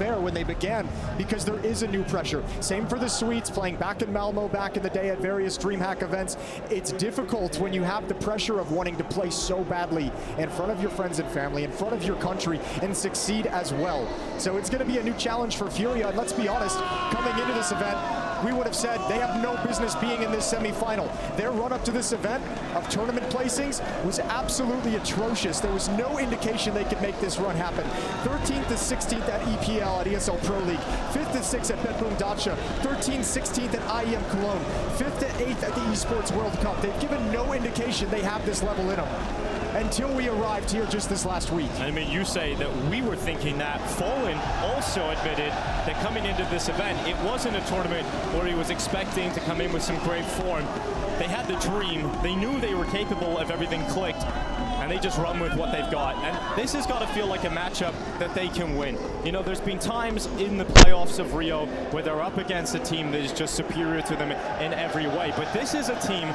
fair when they began because there is a new pressure. Same for the Swedes playing back in Malmo back in the day at various DreamHack events. It's difficult when you have the pressure of wanting to play so badly in front of your friends and family, in front of your country, and succeed as well. So it's going to be a new challenge for Furia, and let's be honest, coming into this event, we would have said they have no business being in this semifinal. Their run up to this event of tournament placings was absolutely atrocious. There was no indication they could make this run happen. 13th to 16th at EPL at ESL Pro League, 5th to 6th at Betboom Dacia, 13th, 16th at IEM Cologne, 5th to 8th at the Esports World Cup. They've given no indication they have this level in them until we arrived here just this last week. I mean, you say that we were thinking that. Fallen also admitted that coming into this event, it wasn't a tournament where he was expecting to come in with some great form. They had the dream, they knew they were capable of everything clicked, and they just run with what they've got. And this has got to feel like a matchup that they can win. You know, there's been times in the playoffs of Rio where they're up against a team that is just superior to them in every way. But this is a team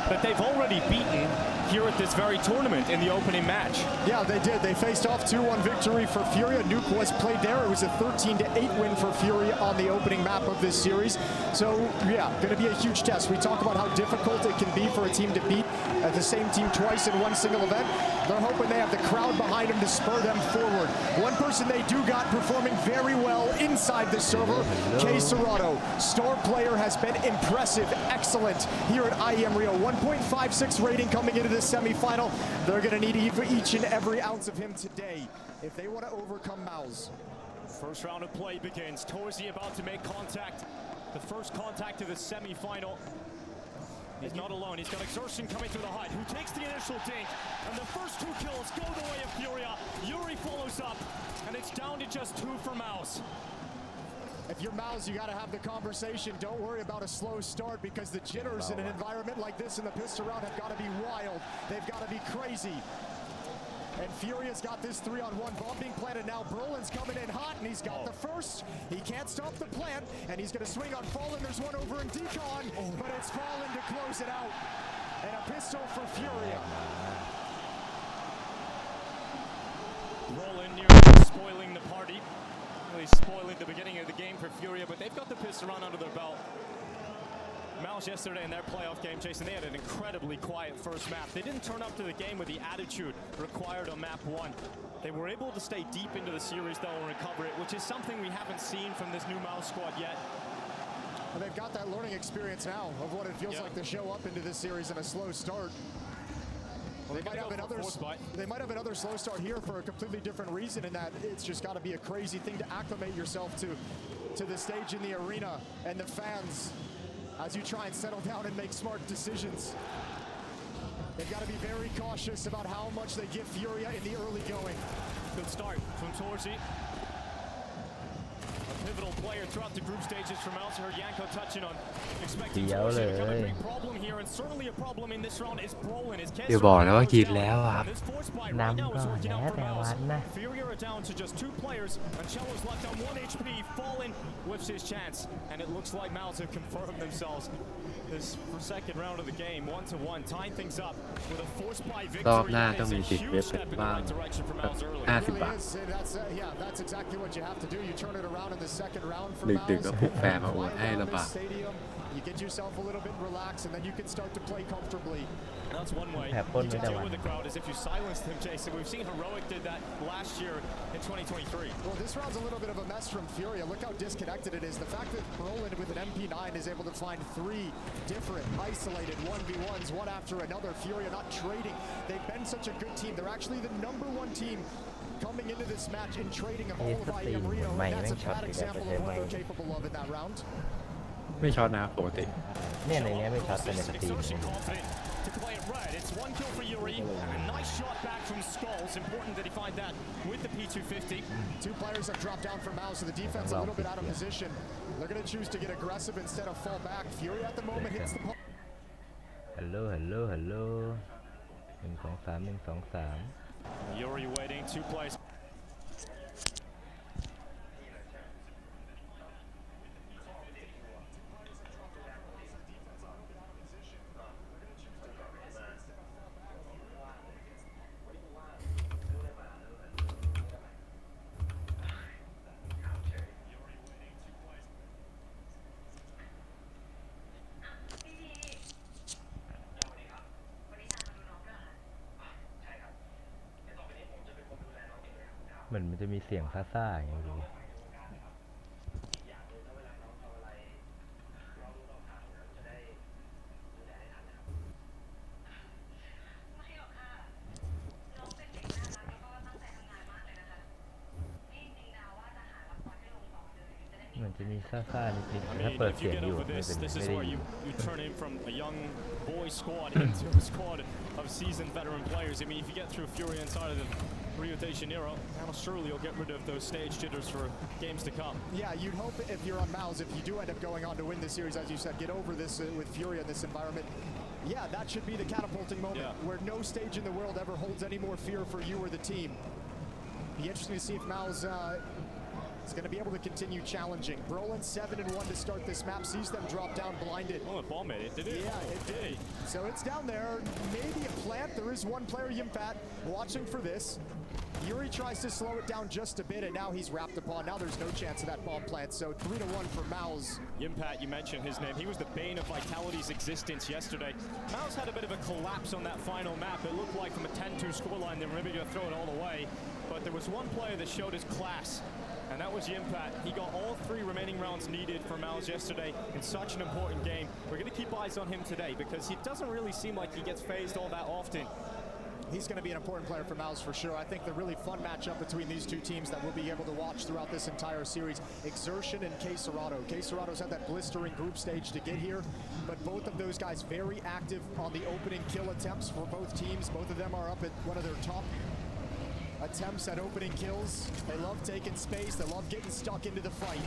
that they've already beaten here at this very tournament in the opening match. Yeah, they did. They faced off 2-1 victory for Furia. Nuke was played there. It was a 13-8 win for Furia on the opening map of this series. So, yeah, going to be a huge test. We talk about how difficult it can be for a team to beat the same team twice in one single event. They're hoping they have the crowd behind them to spur them forward. One person they do got performing very well inside the server, Kay Serrato. Star player has been impressive, excellent here at IEM Rio. 1.56 rating coming into this semi-final. They're going to need each and every ounce of him today if they want to overcome Mouse. First round of play begins. Torzy about to make contact. The first contact of the semi-final. He's not alone. He's got Exertion coming through the hut, who takes the initial dink, and the first 2 kills go the way of Furia. Yuri follows up, and it's down to just 2 for Mouse. If you're Mouse, you got to have the conversation. Don't worry about a slow start because the jitters in an environment like this in the pistol round have got to be wild. They've got to be crazy. And Furia's got this 3-on-1 bomb being planted now. Brolin's coming in hot, and he's got the first. He can't stop the plant, and he's going to swing on Fallen. There's one over in Decon, but it's Fallen to close it out. And a pistol for Furia. Brolin nearly spoiling the party. Really spoiling the beginning of the game for Furia, but they've got the pistol round under their belt. Mouse yesterday in their playoff game, Jason, they had an incredibly quiet first map. They didn't turn up to the game with the attitude required on map 1. They were able to stay deep into the series, though, and recover it, which is something we haven't seen from this new Mouse squad yet. Well, they've got that learning experience now of what it feels like to show up into this series in a slow start. Well, they might have another slow start here for a completely different reason, in that it's just got to be a crazy thing to acclimate yourself to the stage in the arena and the fans as you try and settle down and make smart decisions. They've got to be very cautious about how much they give Furia in the early going. Good start from Torzy. A pivotal player throughout the group stages from Mouse. Heard Yanko touching on expecting Torzy to become a big problem here, and certainly a problem in this round is Brolin. เดี๋ยวบอกแล้วว่ากินแล้วครับ นำก่อนแล้วแต่วันนะ Furia are down to just 2 players. Ancelo's left on 1 HP. Fallen whiffs his chance, and it looks like Mouse have confirmed themselves this second round of the game, 1-1, tying things up with a force by รอบ victory. หน้า That ต้อง is มี a ติดเว็บ huge เป็น step in the บ้าง right direction for Mouse early. 50 บาท Yeah, that's exactly what you have to do. You turn it around in the second round for ดึกๆก็ปลุกแฟนมาอวดให้ลำบาก You get yourself a little bit relaxed, and then you can start to play comfortably. That's one way. Happen You can with that deal one. with the crowd is if you silence them, Jason. We've seen Heroic did that last year in 2023. Well, this round's a little bit of a mess from Furia. Look how disconnected it is. The fact that Brolin with an MP9 is able to find 3 different isolated 1v1s, one after another. Furia not trading. They've been such a good team. They're actually the #1 team coming into this match in trading of all of IEM Rio. And that's a bad example of what they're capable of in that round. ไม่ช็อตนะปกติ เนี่ยในนี้ไม่ช็อตแต่ในสตรีม Exertion confident to play it right. It's 1 kill for Yuri. A nice shot back from Skulls. Important that he find that with the P250. 2 players have dropped down for Mouse, so the defense a little bit out of position. They're going to choose to get aggressive instead of fall back. Fury at the moment hits the... ฮัลโหล1 2 3 1 2 3 Yuri waiting, 2 plays. มือนมันจะมีเสียงซ่าๆอย่างนี้ มันจะมีซ่าๆนิดๆ I ถ้า mean, เปิด if เสี you ยง get อยู่ over ไม่ this, เป็น this ไม่ is ได้ where ยิน you turn him from a young boy squad into a squad of seasoned veteran players. I mean, if you get through Fury inside of the Rio de Janeiro, now surely you'll get rid of those stage jitters for games to come. Yeah, you'd hope if you're on Mouse, if you do end up going on to win the series, as you said, get over this with Fury in this environment. Yeah, that should be the catapulting moment where no stage in the world ever holds any more fear for you or the team. Be interesting to see if Mouse is going to be able to continue challenging. Brolin 7-1 to start this map, sees them drop down blinded. Oh, the ball made it, did it? Yeah, it did. So it's down there, maybe a plant. There is one player, Yimpat, watching for this. Yuri tries to slow it down just a bit, and now he's wrapped upon. Now there's no chance of that bomb plant, so 3-1 for Mouse. Yimpat, you mentioned his name. He was the bane of Vitality's existence yesterday. Mouse had a bit of a collapse on that final map. It looked like from a 10-2 scoreline, they were maybe going to throw it all away. But there was one player that showed his class, and that was Yimpat. He got all 3 remaining rounds needed for Mouse yesterday in such an important game. We're going to keep eyes on him today because he doesn't really seem like he gets phased all that often. He's going to be an important player for Mouse for sure. I think the really fun matchup between these two teams that we'll be able to watch throughout this entire series, Exertion and K Serrato. K Serrato's had that blistering group stage to get here, but both of those guys very active on the opening kill attempts for both teams. Both of them are up at one of their top attempts at opening kills. They love taking space. They love getting stuck into the fight.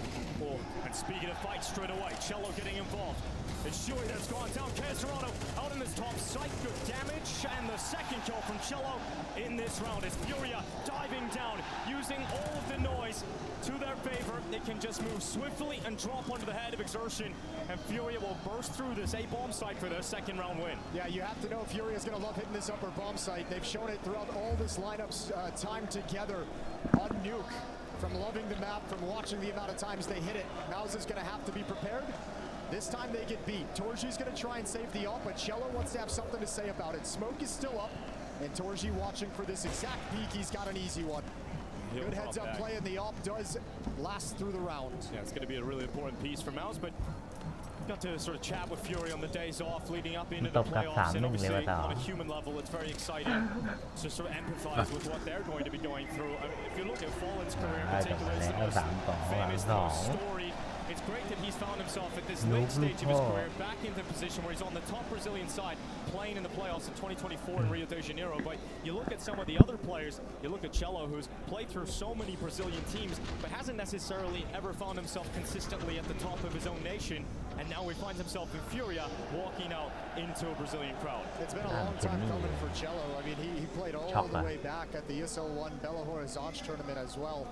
Oh, and speaking of fight straight away, Cello getting involved. It's Shui that's gone down. K Serrato out in this top site. Good damage. And the second kill from Cello in this round is Furia diving down, using all of the noise to their favor. They can just move swiftly and drop onto the head of Exertion. And Furia will burst through this A-bomb site for their second round win. Yeah, you have to know Furia is going to love hitting this upper bomb site. They've shown it throughout all this lineup's time together on Nuke. From loving the map, from watching the amount of times they hit it, Mouse is going to have to be prepared. This time they get beat. Torji's going to try and save the op, but Cello wants to have something to say about it. Smoke is still up, and Torji watching for this exact peak. He's got an easy one. Good heads up play, and the op does last through the round. Yeah, it's going to be a really important piece for Mouse, but got to sort of chat with Fury on the days off leading up into the playoffs, and obviously on a human level it's very exciting to sort of empathize with what they're going to be going through. I mean, if you look at Fallen's career in particular, it's the most famous, the most storied. It's great that he's found himself at this late stage of his career back into a position where he's on the top Brazilian side playing in the playoffs in 2024 in Rio de Janeiro. But you look at some of the other players, you look at Cello, who's played through so many Brazilian teams, but hasn't necessarily ever found himself consistently at the top of his own nation. And now he finds himself in Furia walking out into a Brazilian crowd. It's been a long time coming for Cello. I mean, he played all the way back at the ISO1 Belo Horizonte tournament as well.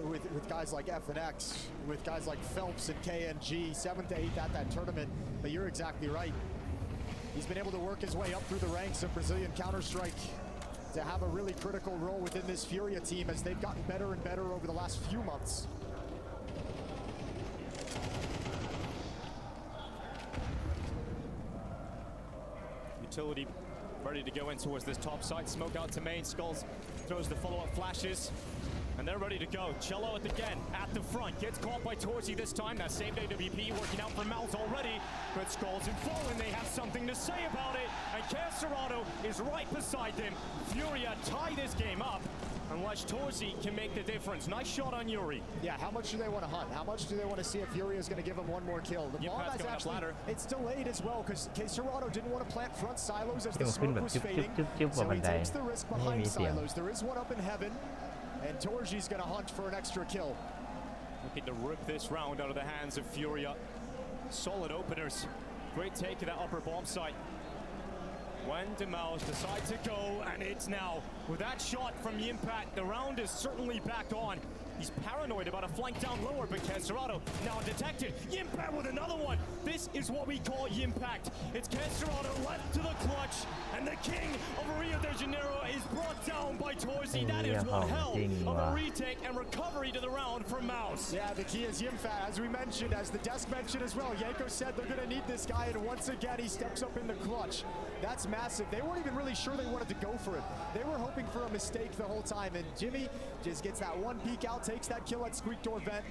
With guys like FNX, with guys like Phelps and KNG, 7th to 8th at that tournament. But you're exactly right. He's been able to work his way up through the ranks of Brazilian Counter-Strike to have a really critical role within this Furia team as they've gotten better and better over the last few months. Utility ready to go in towards this top side. Smoke out to main. Skulls throws the follow-up flashes. And they're ready to go. Cello again at the front. Gets caught by Torzi this time. That saved AWP working out for Mouse already. But Skulls and Fallen, they have something to say about it. And K Serrato is right beside them. Furia tie this game up. Unless Torzi can make the difference. Nice shot on Yuri. Yeah, how much do they want to hunt? How much do they want to see if Furia is going to give him one more kill? The bomb is actually, it's delayed as well because K Serrato didn't want to plant front silos as the smoke was fading. So he takes the risk behind silos. There is one up in heaven. And Torji's going to hunt for an extra kill. Looking to rip this round out of the hands of Furia. Solid openers. Great take of that upper bomb site. When Mouse decide to go, and it's now. With that shot from Yimpat, the round is certainly back on. He's paranoid about a flank down lower, but Casterado now detected. Yimpact with another one. This is what we call Yimpact. It's Casterado left to the clutch, and the king of Rio de Janeiro is brought down by Torsi. That is one hell of a retake and recovery to the round for Mouse. Yeah, the key is Yimfat, as we mentioned, as the desk mentioned as well. Yanko said they're going to need this guy, and once again, he steps up in the clutch. That's massive. They weren't even really sure they wanted to go for it. They were hoping for a mistake the whole time, and Jimmy just gets that one peek out, takes that kill at Squeak Door Vent,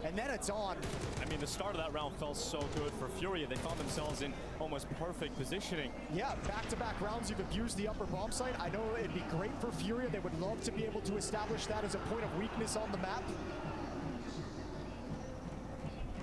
and then it's on. I mean, the start of that round felt so good for Furia. They found themselves in almost perfect positioning. Yeah, back-to-back rounds, you've abused the upper bomb site. I know it'd be great for Furia. They would love to be able to establish that as a point of weakness on the map.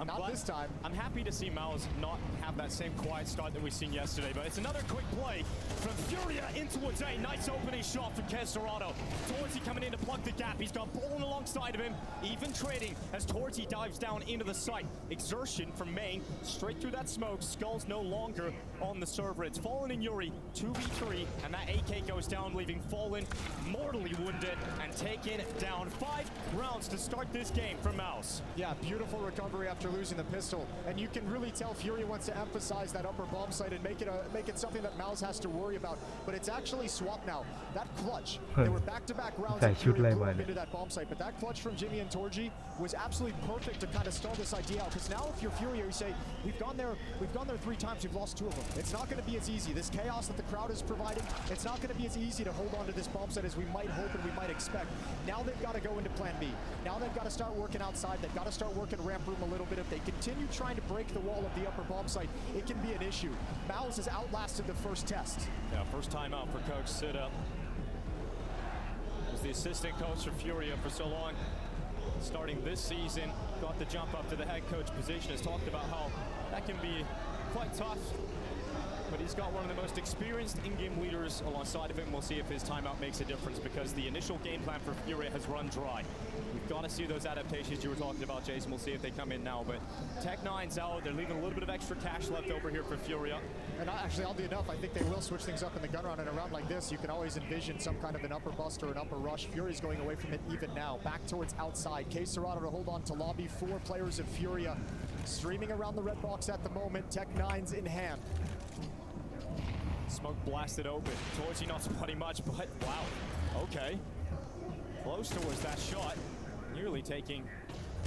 Not this time. I'm happy to see Mouse not have that same quiet start that we seen yesterday, but it's another quick play from Furia into a day. Nice opening shot from Casterado. Torti coming in to plug the gap. He's got Bolin alongside of him, even trading as Torti dives down into the site. Exertion from Main, straight through that smoke. Skull's no longer on the server. It's Fallen and Yuri, 2v3, and that AK goes down, leaving Fallen mortally wounded and taken down. 5 rounds to start this game for Mouse. Yeah, beautiful recovery after losing the pistol, and you can really tell Furia wants to emphasize that upper bomb site and make it something that Mouse has to worry about. But it's actually swapped now. That clutch, there were back-to-back rounds that Furia blew up into that bomb site, but that clutch from Jimmy and Torji was absolutely perfect to kind of stall this idea out. Because now, if you're Furia, you say we've gone there 3 times, we've lost 2 of them. It's not going to be as easy. This chaos that the crowd is providing, it's not going to be as easy to hold on to this bomb site as we might hope and we might expect. Now they've got to go into Plan B. Now they've got to start working outside. They've got to start working ramp room a little bit. If they continue trying to break the wall of the upper bomb site, it can be an issue. Mouse has outlasted the first test. Yeah, first time out for Coach Sida. Was the assistant coach for Furia for so long. Starting this season, got the jump up to the head coach position. Has talked about how that can be quite tough. But he's got one of the most experienced in-game leaders alongside of him. We'll see if his timeout makes a difference, because the initial game plan for Furia has run dry. We've got to see those adaptations you were talking about, Jason. We'll see if they come in now. But Tech9's out. They're leaving a little bit of extra cash left over here for Furia. And actually, oddly enough, I think they will switch things up in the gun round. And a round like this, you can always envision some kind of an upper bust or an upper rush. Fury's going away from it even now. Back towards outside. Casterado to hold on to lobby. 4 players of Furia streaming around the red box at the moment. Tech9's in hand. Smoke blasted open. Torsi not spotting much, but wow. Okay. Close towards that shot. Nearly taking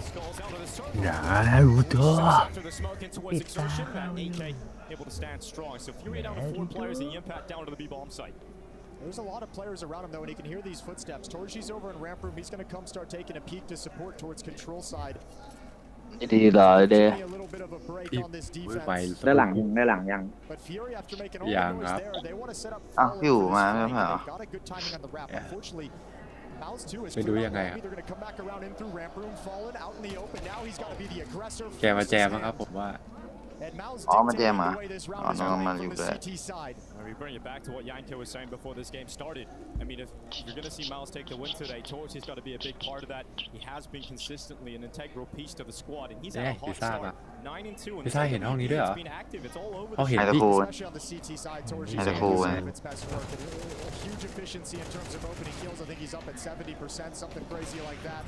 Skulls out of the circle. After the smoke in towards Exertion, that AK able to stand strong. So Fury down to 4 players and Impact down to the B-bomb site. There's a lot of players around him though, and he can hear these footsteps. Torchi's over in ramp room. He's going to come start taking a peek to support towards control side. ดีเหรอเด A little bit of a break on this ไป defense. ได้หลังยัง But Fury, after making all Yang the noise up. there, they want to set up. อ่ะ Fallen อยู่ for this มา fight, ไม่ใช่ and เหรอ they've got a good timing on the wrap. Yeah. Unfortunately, Mouse 2 is ไม่รู้ clear ยัง out ไง lobby. They're going to come back around in through ramp room. Fallen out in the open. Now he's got to be the aggressor. แกมา force แจม his มั้งครับ hand. ผมว่า And Mouse อ๋อมาแจม dictating เหรอ the way this round อ๋อ is น้อง going มา from อยู่ the ด้วย CT side. We bring it back to what Yanko was saying before this game started. I mean, if you're going to see Miles take the win today, Torchi's got to be a big part of that. He has been consistently an integral piece to the squad, and he's had a hot start. 9-2, and Pisa ห็นห้องนี้ด้วยเหรอ he's been active. It's all over เขา the เห็น ไอ้ตะ ดิ โพ Especially on the CT side, Torchi'sไอ้ตะโพ some of its best work. A huge efficiency in terms of opening kills. I think he's up at 70%, something crazy like that.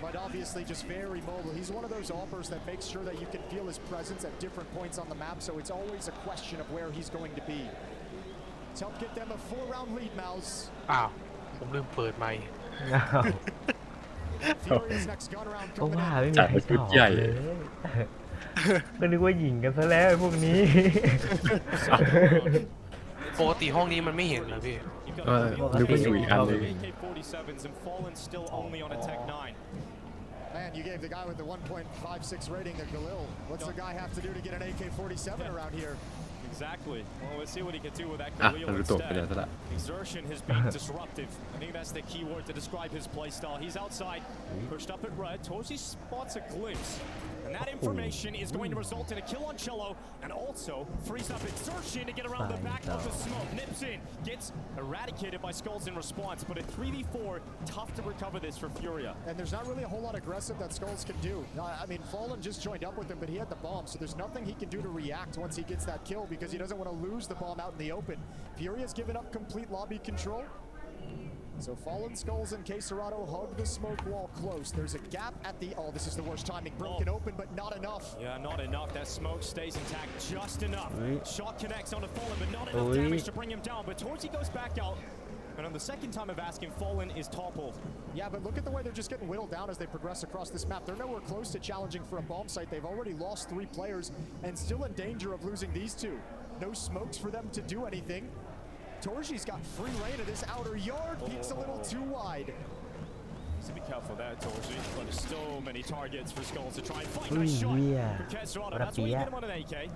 But obviously just very mobile. He's one of those offers that makes sure that you can feel his presence at different points on the map, so it's always a question of where he's going to be. To help get them a 4-round lead, Mouse. อ้าวผมลืมเปิดไมค์ Furious next gun round ก็ coming ว่า in. ไม่มี จัด ใคร มาชุ ต ด อบ ใหญ่ เลยก็นึกว่าหญิงกันซะแล้วไอ้พวกนี้ ปกติห้องนี้มันไม่เห็นนะพี่ You've got เออ a นึกว่าอยู่อีกอันหนึง AK-47s and Fallen still only on a Tech-9. Man, you gave the guy with the 1.56 rating a Galil. What's the guy have to do to get an AK-47 around here? Exactly. Well, let's see what he can do with that อ่ะ Khalil นารูโตะไปแล้ว instead. ซะละ Exertion has been disruptive. I think that's the key word to describe his playstyle. He's outside, pushed up at red. Toshi spots a glimpse. And that information is going to result in a kill on Cello and also frees up Exertion to get around the back of the smoke. Nips in, gets eradicated by Skulls in response, but a 3v4, tough to recover this for Furia. And there's not really a whole lot aggressive that Skulls can do. I mean, Fallen just joined up with him, but he had the bomb, so there's nothing he can do to react once he gets that kill because he doesn't want to lose the bomb out in the open. Furia's given up complete lobby control. So Fallen Skulls and Queserado hug the smoke wall close. There's a gap at the... Oh, this is the worst timing. Broken open, but not enough. Yeah, not enough. That smoke stays intact just enough. Oui. Shot connects onto Fallen, but not enough Oui. damage to bring him down. But Torchy goes back out. And on the second time of asking, Fallen is toppled. Yeah, but look at the way they're just getting whittled down as they progress across this map. They're nowhere close to challenging for a bomb site. They've already lost 3 players and still in danger of losing these 2. No smokes for them to do anything. Torchy's got free reign of this outer yard. Peaks a little too wide. So be careful there, Torchy. But there's so many targets for Skulls to try and fight. Ui, Nice shot yeah. from Queserado. That's why you Rapia. get him on an AK.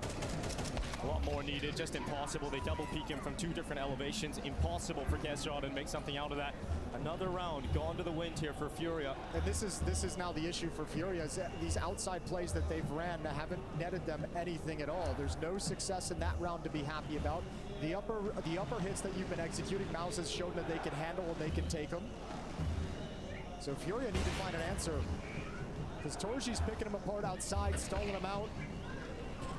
A lot more needed, just impossible. They double peek him from 2 different elevations. Impossible for Queserado to make something out of that. Another round gone to the wind here for Furia. And this is now the issue for Furia, is that these outside plays that they've ran haven't netted them anything at all. There's no success in that round to be happy about. The upper hits that you've been executing, Mouse has shown that they can handle and they can take them. So Furia need to find an answer, because Torchy's picking them apart outside, stalling them out.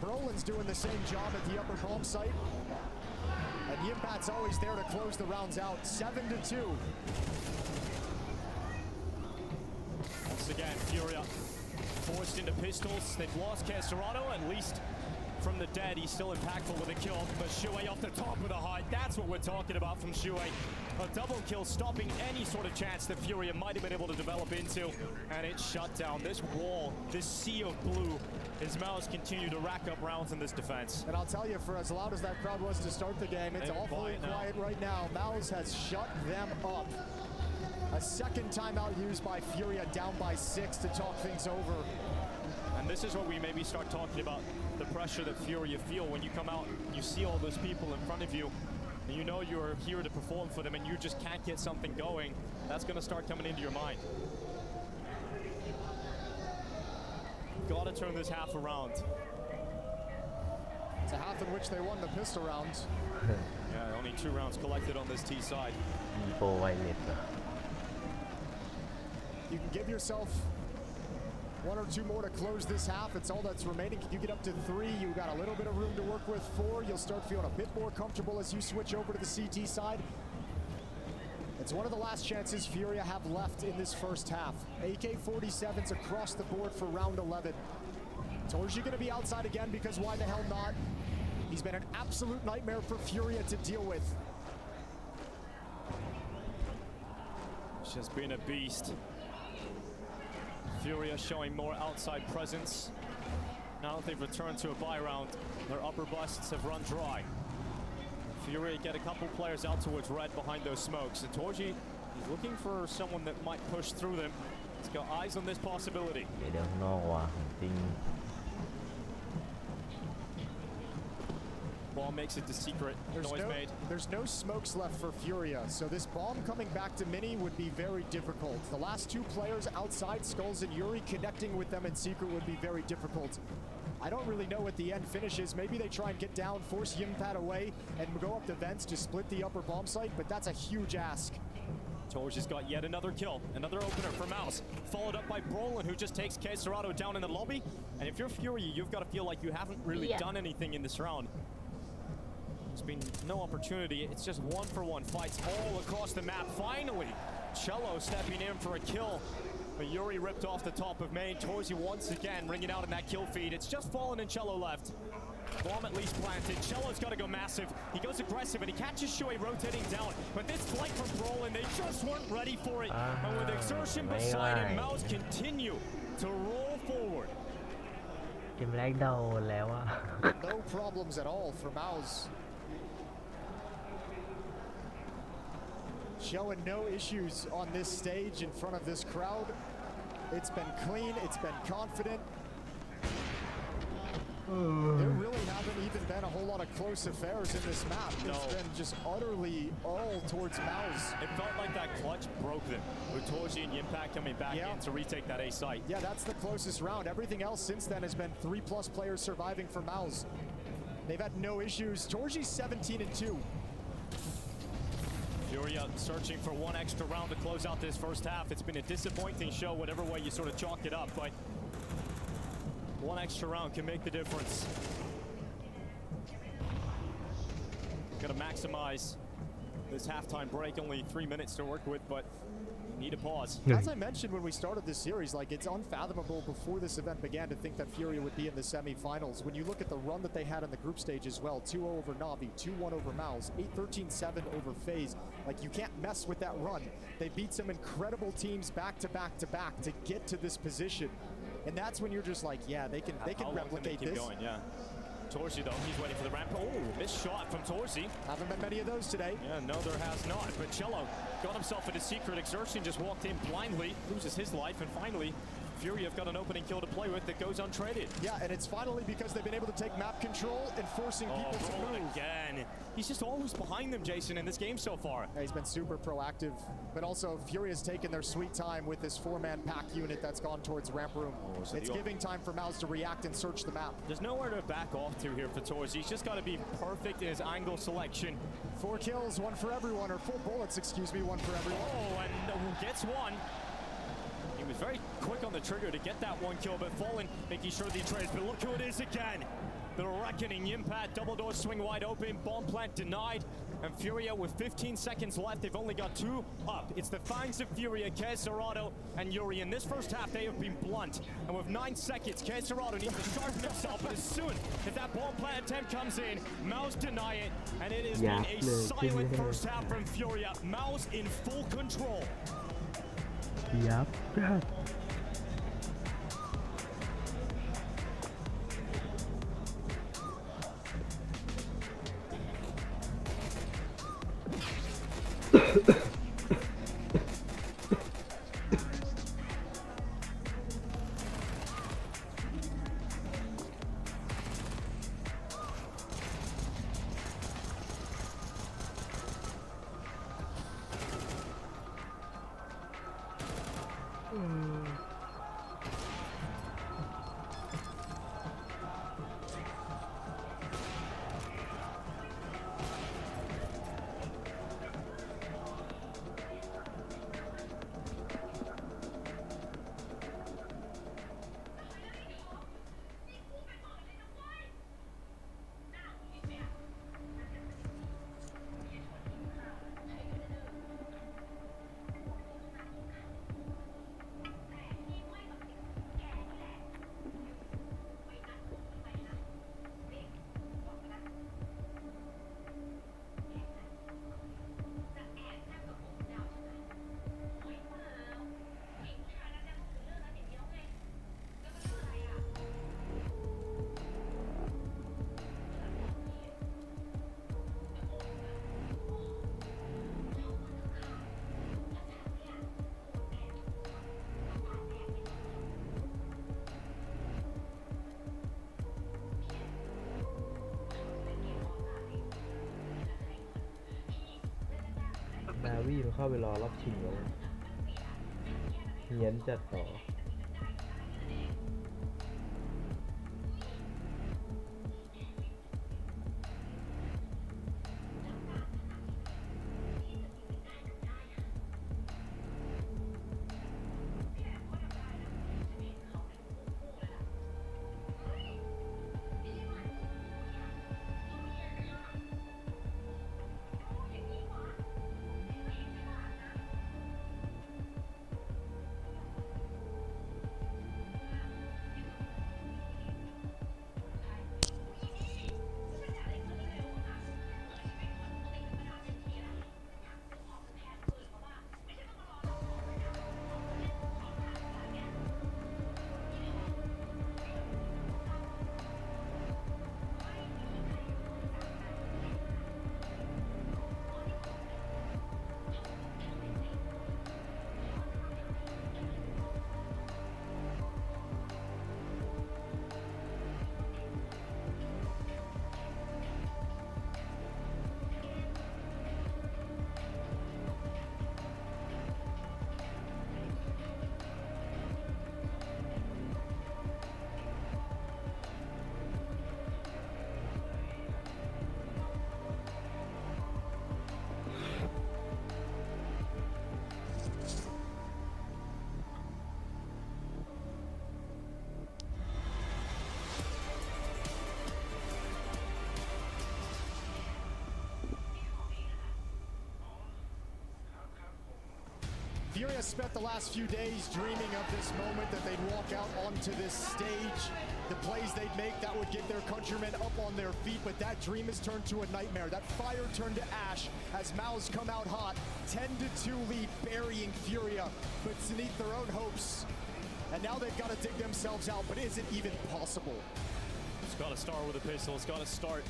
Brolin's doing the same job at the upper bomb site. And Yimpat's always there to close the rounds out. 7-2. Once again, Furia forced into pistols. They've lost Queserado, at least from the dead. He's still impactful with a kill, but Shuey off the top with a hide. That's what we're talking about from Shuey. A double kill stopping any sort of chance that Furia might have been able to develop into, and it's shut down. This wall, this sea of blue, as Mouse continue to rack up rounds in this defense. And I'll tell you, for as loud as that crowd was to start the game, it's They're awfully quiet quiet right now. Mouse has shut them up. A second timeout used by Furia, down by 6 to talk things over. And this is what we maybe start talking about, the pressure that Furia feel when you come out, you see all those people in front of you, and you know you're here to perform for them, and you just can't get something going. That's going to start coming into your mind. Got to turn this half around. It's a half in which they won the pistol round. Yeah, only 2 rounds collected on this T side. มีโปรไวเลสเหรอ You can give yourself 1 or 2 more to close this half. It's all that's remaining. Can you get up to 3? You've got a little bit of room to work with. 4, you'll start feeling a bit more comfortable as you switch over to the CT side. It's one of the last chances Furia have left in this first half. AK-47s across the board for round 11. Torchy going to be outside again, because why the hell not? He's been an absolute nightmare for Furia to deal with. It's just been a beast. Furia showing more outside presence. Now that they've returned to a buy round, their upper busts have run dry. Furia get a couple players out towards red behind those smokes. And Torchy is looking for someone that might push through them. He's got eyes on this possibility. เดี๋ยวข้างนอกว่ะจริง Ball makes it to secret. Noise made. There's no smokes left for Furia, so this bomb coming back to Mini would be very difficult. The last 2 players outside, Skulls and Yuri, connecting with them in secret would be very difficult. I don't really know what the end finish is. Maybe they try and get down, force Yimpat away, and go up the vents to split the upper bomb site, but that's a huge ask. Torchy's got yet another kill, another opener for Mouse, followed up by Brolin, who just takes Queserado down in the lobby. And if you're Furia, you've got to feel like you haven't really done anything in this round. There's been no opportunity. It's just 1-for-1 fights all across the map. Finally, Cello stepping in for a kill. But Yuri ripped off the top of main. Torchy once again ringing out in that kill feed. It's just Fallen and Cello left. Bomb at least planted. Cello's got to go massive. He goes aggressive and he catches Shuey rotating down. But this flight from Brolin, they just weren't ready for it. And with exertion beside him, Mouse continue to roll forward. เกมแรกโดนแล้วอะ No problems at all for Mouse. Showing no issues on this stage in front of this crowd. It's been clean, it's been confident. There really haven't even been a whole lot of close affairs in this map. It's been just utterly all towards Mouse. It felt like that clutch broke them, with Torchy and Impact coming back in to retake that A site. Yeah, that's the closest round. Everything else since then has been 3+ players surviving for Mouse. They've had no issues. Torchy's 17-2. Furia searching for 1 extra round to close out this first half. It's been a disappointing show, whatever way you sort of chalk it up, but 1 extra round can make the difference. Got to maximize this halftime break. Only 3 minutes to work with, but need a pause. As I mentioned when we started this series, like it's unfathomable before this event began to think that Furia would be in the semifinals. When you look at the run that they had in the group stage as well, 2-0 over Navi, 2-1 over Mouse, 8-13-7 over FaZe. Like you can't mess with that run. They beat some incredible teams back to back to back to get to this position. And that's when you're just like, yeah, they can How long replicate can they keep this. going? Yeah. Torsi though, he's waiting for the ramp. Oh, missed shot from Torsi. Haven't been many of those today. Yeah, no, there has not. But Cello got himself into secret. Xerxes just walked in blindly, loses his life, and finally, Fury have got an opening kill to play with that goes untraded. Yeah, and it's finally because they've been able to take map control and forcing people to Roland move. again. He's just always behind them, Jason, in this game so far. Yeah, he's been super proactive, but also Fury has taken their sweet time with this 4-man pack unit that's gone towards ramp room. so It's the- giving time for Mouse to react and search the map. There's nowhere to back off to here for Torres. He's just got to be perfect in his angle selection. 4 kills, 1 for everyone, or 4 bullets, excuse me, 1 for everyone. Oh, and gets one. He was very quick on the trigger to get that 1 kill, but Fallen making sure that he trades. But look who it is again. The Reckoning Impact, double door swing wide open, bomb plant denied. And Furia with 15 seconds left, they've only got 2 up. It's the Fangs of Furia, Kesarado and Yuri. In this first half, they have been blunt. And with 9 seconds, Kesarado needs to sharpen himself. But as soon as that bomb plant attempt comes in, Mouse deny it. And it has been a silent first half from Furia. Mouse in full control. ยับ นาวีมันเข้าไปรอรอบชิงแล้วเฮียนจัดต่อ Furia spent the last few days dreaming of this moment that they'd walk out onto this stage, the plays they'd make that would get their countrymen up on their feet, but that dream has turned to a nightmare. That fire turned to ash as Mao's come out hot, 10-2 lead, burying Furia, but it's beneath their own hopes. And now they've got to dig themselves out, but is it even possible? It's got to start with a pistol. It's got to start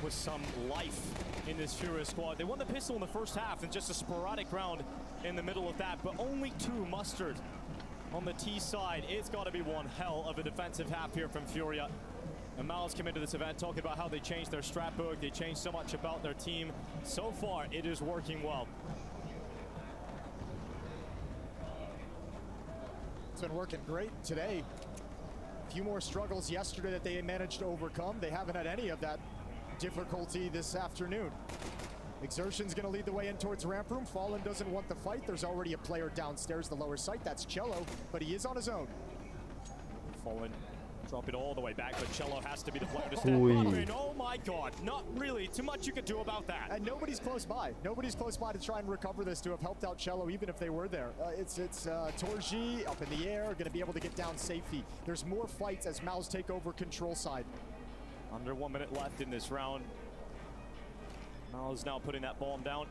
with some life in this Furia squad. They won the pistol in the first half and just a sporadic round in the middle of that, but only 2 mustered on the T side. It's got to be one hell of a defensive half here from Furia. And Miles came into this event talking about how they changed their strat book. They changed so much about their team. So far, it is working well. It's been working great today. A few more struggles yesterday that they managed to overcome. They haven't had any of that difficulty this afternoon. Exertion's gonna lead the way in towards ramp room. Fallen doesn't want the fight. There's already a player downstairs, the lower site. That's Cello, but he is on his own. Fallen, drop it all the way back, but Cello has to be the player to stand up. And oh my God, not really too much you can do about that. And nobody's close by. Nobody's close by to try and recover this, to have helped out Cello, even if they were there. It's Torji up in the air, gonna be able to get down safety. There's more fights as Maus take over control side. Under 1 minute left in this round. Miles now putting that bomb down.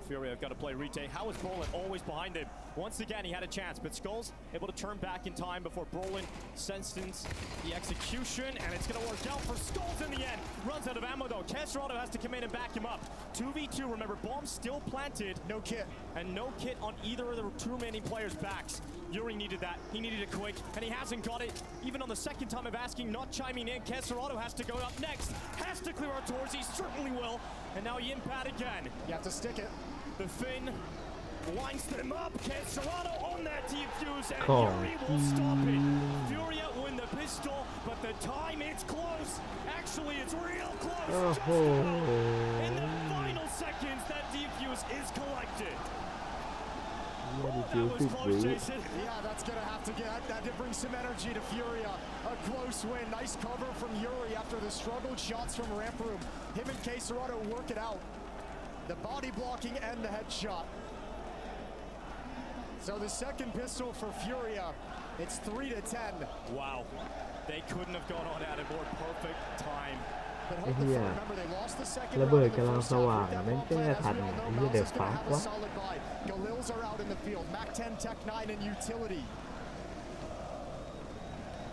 Furia have got to play retake. How is Brolin always behind him? Once again, he had a chance, but Skulls able to turn back in time before Brolin sentenced the execution, and it's going to work out for Skulls in the end. Runs out of ammo though. Kesserado has to come in and back him up. 2v2, remember, bomb still planted. No kit. And no kit on either of the 2 remaining players' backs. Yuri needed that. He needed it quick, and he hasn't got it. Even on the second time of asking, not chiming in. Kesserado has to go up next. Has to clear our doors. He certainly will. And now Yimpat again. You have to stick it. The Finn lines them up. Kesserado on that defuse, and Yuri will stop it. Furia win the pistol, but the time it's close. Actually, it's real close. Just in the final seconds, that defuse is collected. That was close, Jason. Yeah, that's gonna have to get that to bring some energy to Furia. A close win. Nice cover from Yuri after the struggled shots from ramp room. Him and Kesserado work it out. The body blocking and the headshot. So the second pistol for Furia. It's 3-10. Wow. They couldn't have gone on at a more perfect time. But ไอ้ hope เหี้ the ย remember they lost the second ระเบิด round in กำ the ลัง first ส half ว่าง with that แม่ง bomb แก้ plant. As ทัน we all ไอ้ know, เหี้ย Miles เดี๋ยว is ฟั gonna ก have a วะ solid buy. Galils are out in the field. Mac 10, Tech 9, and utility.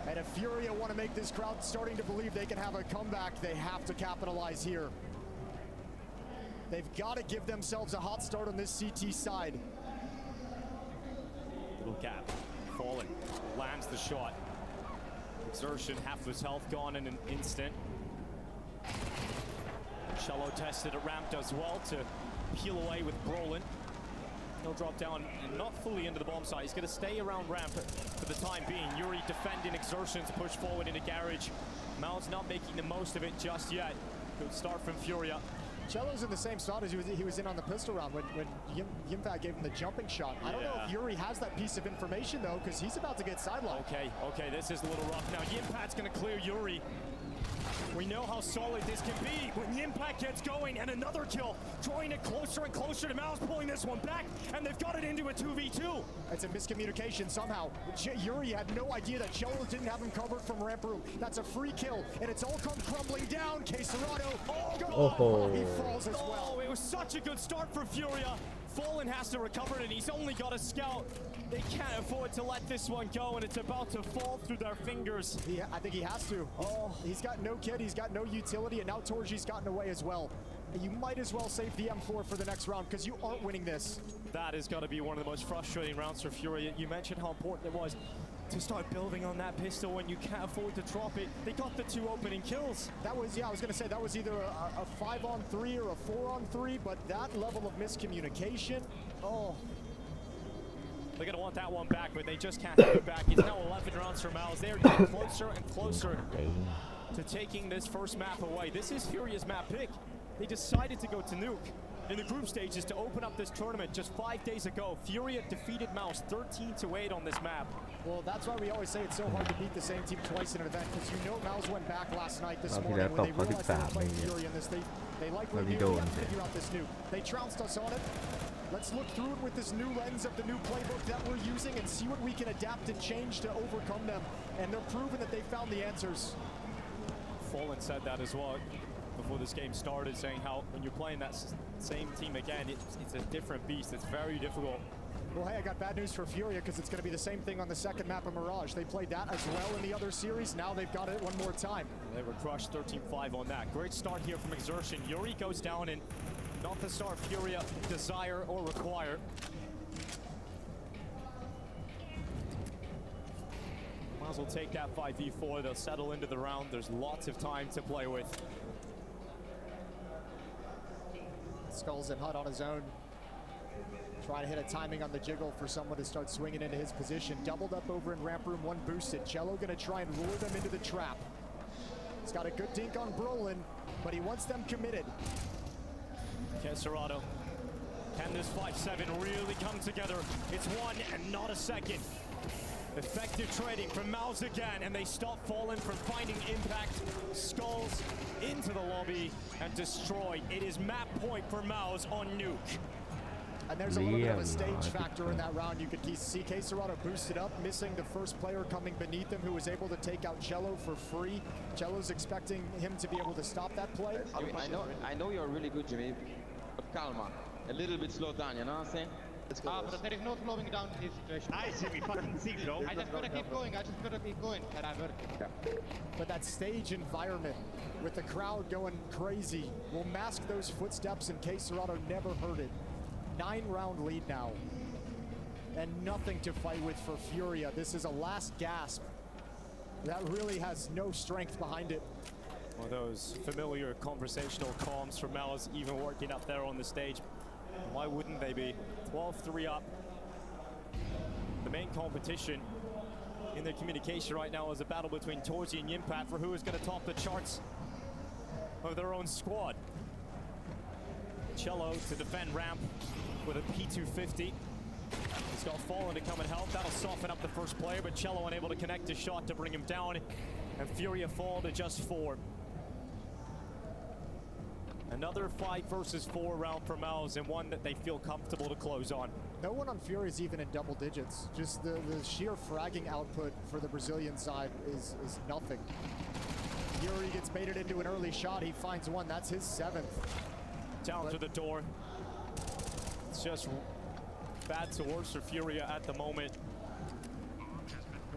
And if Furia want to make this crowd starting to believe they can have a comeback, they have to capitalize here. They've got to give themselves a hot start on this CT side. Little gap. Fallen. Lands the shot. Exertion, half of his health gone in an instant. Cello tested a ramp as well to peel away with Brolin. He'll drop down and not fully into the bomb site. He's going to stay around ramp for the time being. Yuri defending Exertions, push forward into garage. Mal's not making the most of it just yet. Good start from Furia. Cello's in the same spot as he was in on the pistol round when Yimpat gave him the jumping shot. I don't know if Yuri has that piece of information though, because he's about to get sidelined. Okay, this is a little rough. Now Yimpat's going to clear Yuri. We know how solid this can be when Yimpat gets going, and another kill, drawing it closer and closer to Mouse, pulling this one back, and they've got it into a 2v2. It's a miscommunication somehow. Yuri had no idea that Cello didn't have him covered from ramp room. That's a free kill, and it's all come crumbling down. Kesserado, he falls as well. Oh, it was such a good start for Furia. Fallen has to recover it, and he's only got a scout. They can't afford to let this one go, and it's about to fall through their fingers. I think he has to. He's got no kit, he's got no utility, and now Torji's gotten away as well. You might as well save the M4 for the next round, because you aren't winning this. That is going to be one of the most frustrating rounds for Furia. You mentioned how important it was to start building on that pistol when you can't afford to drop it. They got the 2 opening kills. That was, I was going to say, that was either a 5-on-3 or a 4-on-3, but that level of miscommunication, They're going to want that one back, but they just can't have it back. It's now 11 rounds for Miles. They're getting closer and closer to taking this first map away. This is Furia's map pick. They decided to go to Nuke in the group stages to open up this tournament just 5 days ago. Furia defeated Mouse 13-8 on this map. Well, that's why we always say it's so hard to beat the same team twice in an event, because you know Mouse went back last night this morning when they realized they were playing Fury in this. They likely knew they had to figure out this Nuke. They trounced us on it. Let's look through it with this new lens of the new playbook that we're using and see what we can adapt and change to overcome them. And they're proving that they found the answers. Fallen said that as well before this game started, saying how when you're playing that same team again, it's a different beast. It's very difficult. Well, hey, I got bad news for Furia because it's going to be the same thing on the second map of Mirage. They played that as well in the other series. Now they've got it one more time. They were crushed 13-5 on that. Great start here from Exertion. Yuri goes down and not the star Furia desire or require. Might as well take that 5v4. They'll settle into the round. There's lots of time to play with. Skulls and Hut on his own. Trying to hit a timing on the jiggle for someone to start swinging into his position. Doubled up over in ramp room, one boosted. Cello gonna try and lure them into the trap. He's got a good dink on Brolin, but he wants them committed. Kesserado. Can this 5-7 really come together? It's one and not a second. Effective trading from Mouse again, and they stop Fallen from finding impact. Skulls into the lobby and destroyed. It is map point for Mouse on Nuke. And there's a little bit of a stage factor in that round. You could see Kesserado boosted up, missing the first player coming beneath him who was able to take out Cello for free. Cello's expecting him to be able to stop that play. I mean, I know you're really good, Jimmy, but calma. A little bit slow down, you know what I'm saying? Let's go. But there is no slowing down in this situation. Nice, Jimmy, fucking sick, bro. I just gotta keep going, and I work. But that stage environment with the crowd going crazy will mask those footsteps, and Kesserado never heard it. 9-round lead now. And nothing to fight with for Furia. This is a last gasp. That really has no strength behind it. One of those familiar conversational comms from Malice even working up there on the stage. Why wouldn't they be? 12-3 up. The main competition in their communication right now is a battle between Torji and Yimpat for who is going to top the charts of their own squad. Cello to defend ramp with a P250. He's got Fallen to come and help. That'll soften up the first player, but Cello unable to connect his shot to bring him down. And Furia fall to just 4. Another 5 versus 4 round for Mouse, and one that they feel comfortable to close on. No one on Fury is even in double digits. Just the sheer fragging output for the Brazilian side is nothing. Yuri gets baited into an early shot. He finds one. That's his 7th. Down to the door. It's just bad to worse for Furia at the moment.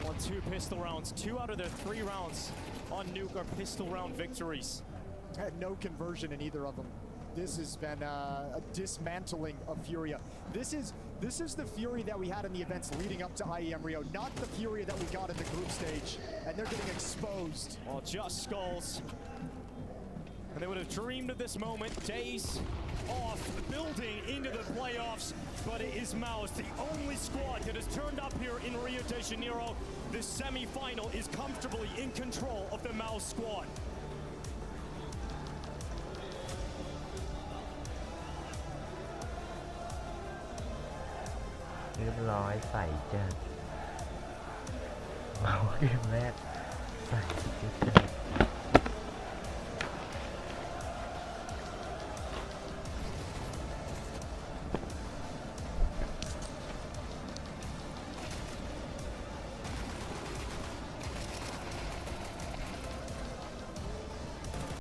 Won 2 pistol rounds. 2 out of their 3 rounds on Nuke are pistol round victories. Had no conversion in either of them. This has been a dismantling of Furia. This is the Fury that we had in the events leading up to IEM Rio, not the Fury that we got in the group stage. And they're getting exposed. Well, just Skulls. And they would have dreamed of this moment days off, building into the playoffs, but it is Mouse, the only squad that has turned up here in Rio de Janeiro. This semi-final is comfortably in control of the Mouse squad.เรียบร้อยใส่จ้ะเมาเกมแรกใส่จ้ะ